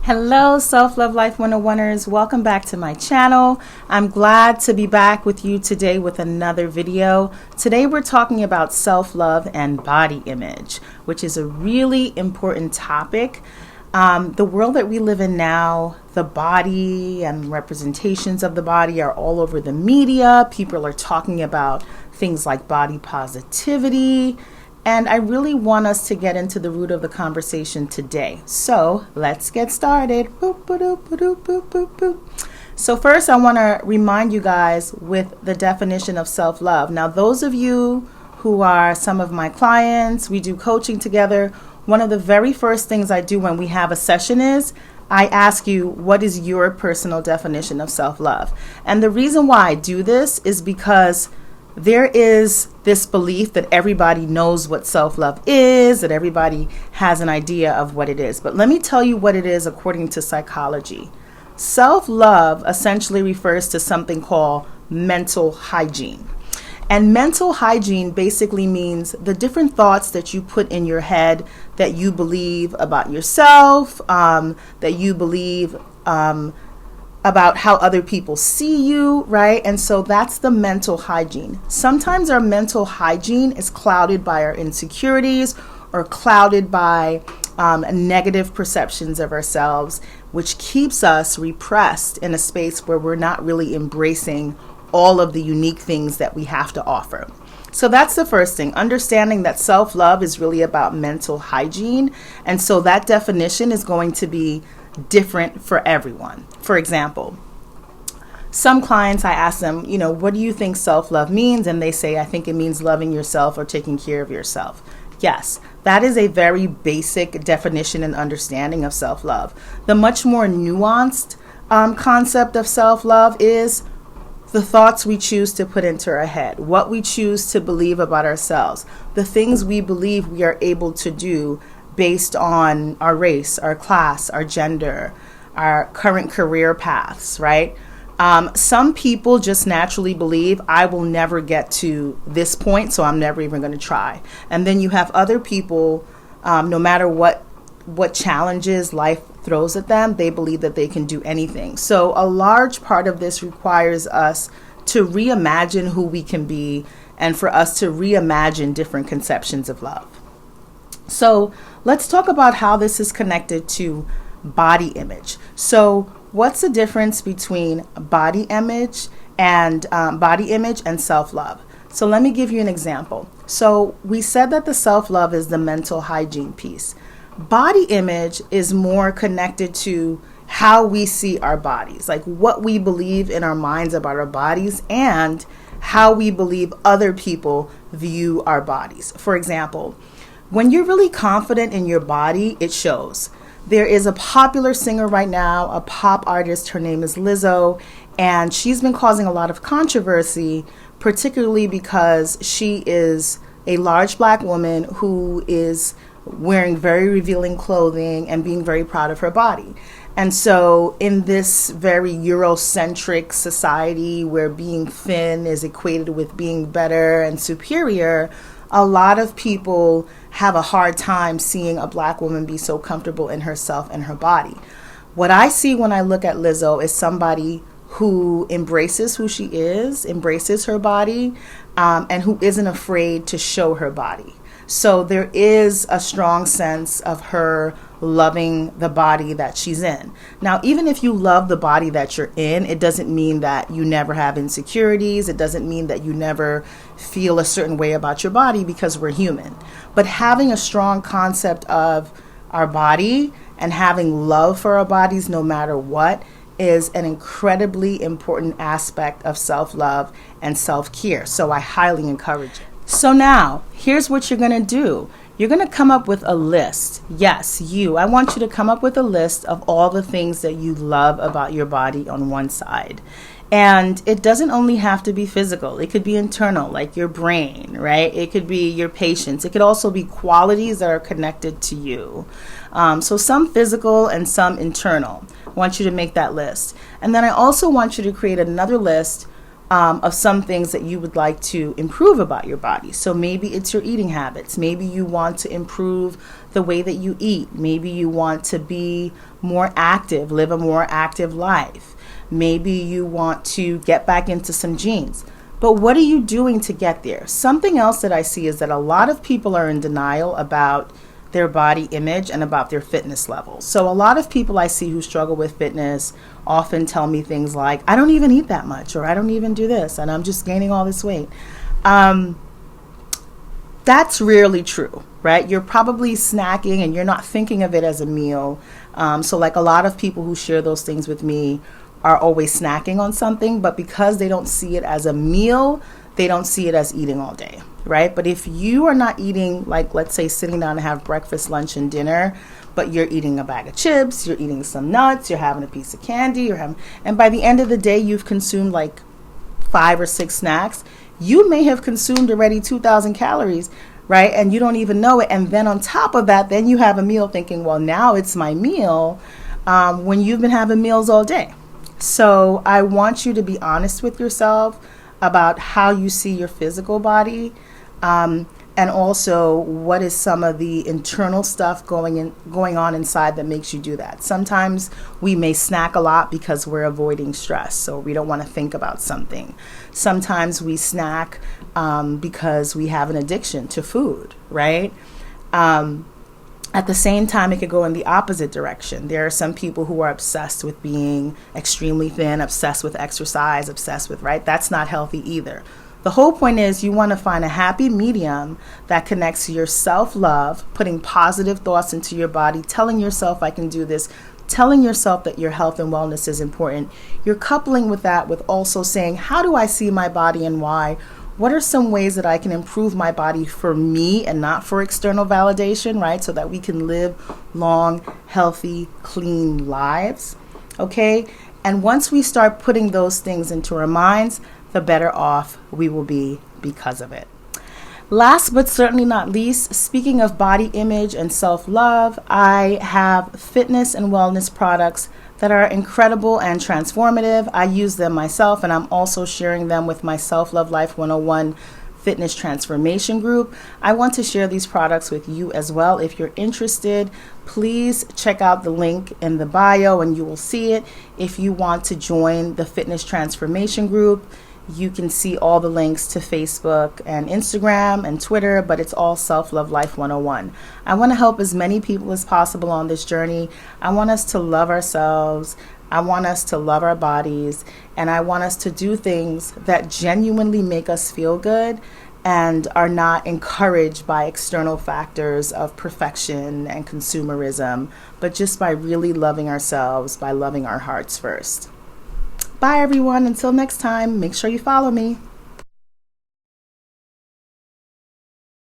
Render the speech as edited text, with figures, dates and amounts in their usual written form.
Hello, Self-Love Life 101ers. Welcome back to my channel. I'm glad to be back with you today with another video. Today we're talking about self-love and body image, which is a really important topic. The world that we live in now, the body and representations of the body are all over the media. People are talking about things like body positivity. And I really want us to get into the root of the conversation today. So let's get started. Boop, ba-doop, ba-doop, boop, boop, boop. So first, I want to remind you guys with the definition of self-love. Now, those of you who are some of my clients, we do coaching together. One of the very first things I do when we have a session is I ask you, what is your personal definition of self-love? And the reason why I do this is because there is this belief that everybody knows what self-love is, that everybody has an idea of what it is. But let me tell you what it is according to psychology. Self-love essentially refers to something called mental hygiene. And mental hygiene basically means the different thoughts that you put in your head that you believe about yourself, that you believe about how other people see you, right? And so that's the mental hygiene. Sometimes our mental hygiene is clouded by our insecurities or clouded by negative perceptions of ourselves, which keeps us repressed in a space where we're not really embracing all of the unique things that we have to offer. So that's the first thing, understanding that self-love is really about mental hygiene. And so that definition is going to be different for everyone. For example, some clients, I ask them, what do you think self-love means? And they say, I think it means loving yourself or taking care of yourself. Yes, that is a very basic definition and understanding of self-love. The much more nuanced concept of self-love is the thoughts we choose to put into our head, what we choose to believe about ourselves, the things we believe we are able to do based on our race, our class, our gender, our current career paths, right? Some people just naturally believe I will never get to this point, so I'm never even going to try. And then you have other people, no matter what challenges life throws at them, they believe that they can do anything. So a large part of this requires us to reimagine who we can be and for us to reimagine different conceptions of love. So let's talk about how this is connected to body image. So what's the difference between body image and self-love? So let me give you an example. So we said that the self-love is the mental hygiene piece. Body image is more connected to how we see our bodies, like what we believe in our minds about our bodies and how we believe other people view our bodies. For example, when you're really confident in your body, it shows. There is a popular singer right now, a pop artist, her name is Lizzo, and she's been causing a lot of controversy, particularly because she is a large black woman who is wearing very revealing clothing and being very proud of her body. And so in this very Eurocentric society where being thin is equated with being better and superior, a lot of people have a hard time seeing a black woman be so comfortable in herself and her body. What I see when I look at Lizzo is somebody who embraces who she is, embraces her body, and who isn't afraid to show her body. So there is a strong sense of her loving the body that she's in. Now, even if you love the body that you're in, it doesn't mean that you never have insecurities. It doesn't mean that you never feel a certain way about your body, because we're human. But having a strong concept of our body and having love for our bodies no matter what is an incredibly important aspect of self-love and self-care. So I highly encourage it. So now, here's what you're going to do. You're going to come up with a list. Yes, you. I want you to come up with a list of all the things that you love about your body on one side. And it doesn't only have to be physical. It could be internal, like your brain, right? It could be your patience. It could also be qualities that are connected to you. So some physical and some internal. I want you to make that list. And then I also want you to create another list of some things that you would like to improve about your body. So maybe it's your eating habits. Maybe you want to improve the way that you eat. Maybe you want to be more active, live a more active life. Maybe you want to get back into some jeans. But what are you doing to get there? Something else that I see is that a lot of people are in denial about their body image and about their fitness levels. So a lot of people I see who struggle with fitness often tell me things like, I don't even eat that much, or I don't even do this, and I'm just gaining all this weight. That's rarely true, right? You're probably snacking and you're not thinking of it as a meal. So like a lot of people who share those things with me are always snacking on something, but because they don't see it as a meal, they don't see it as eating all day, right? But if you are not eating, like let's say sitting down to have breakfast, lunch, and dinner, but you're eating a bag of chips, you're eating some nuts, you're having a piece of candy, and by the end of the day, you've consumed like 5 or 6 snacks, you may have consumed already 2,000 calories, right? And you don't even know it. And then on top of that, then you have a meal thinking, well, now it's my meal, when you've been having meals all day. So I want you to be honest with yourself about how you see your physical body, and also what is some of the internal stuff going on inside that makes you do that. Sometimes we may snack a lot because we're avoiding stress, so we don't want to think about something. Sometimes we snack because we have an addiction to food, right? At the same time, it could go in the opposite direction. There are some people who are obsessed with being extremely thin, obsessed with exercise, obsessed with, right? That's not healthy either. The whole point is you want to find a happy medium that connects your self-love, putting positive thoughts into your body, telling yourself, I can do this, telling yourself that your health and wellness is important. You're coupling with that with also saying, how do I see my body and why? What are some ways that I can improve my body for me and not for external validation, right? So that we can live long, healthy, clean lives, okay? And once we start putting those things into our minds, the better off we will be because of it. Last but certainly not least, speaking of body image and self-love, I have fitness and wellness products that are incredible and transformative. I use them myself, and I'm also sharing them with my Self-Love Life 101 Fitness Transformation Group. I want to share these products with you as well. If you're interested, please check out the link in the bio and you will see it. If you want to join the Fitness Transformation Group, you can see all the links to Facebook and Instagram and Twitter, but it's all Self-Love Life 101. I want to help as many people as possible on this journey. I want us to love ourselves. I want us to love our bodies. And I want us to do things that genuinely make us feel good and are not encouraged by external factors of perfection and consumerism, but just by really loving ourselves, by loving our hearts first. Bye, everyone. Until next time, make sure you follow me.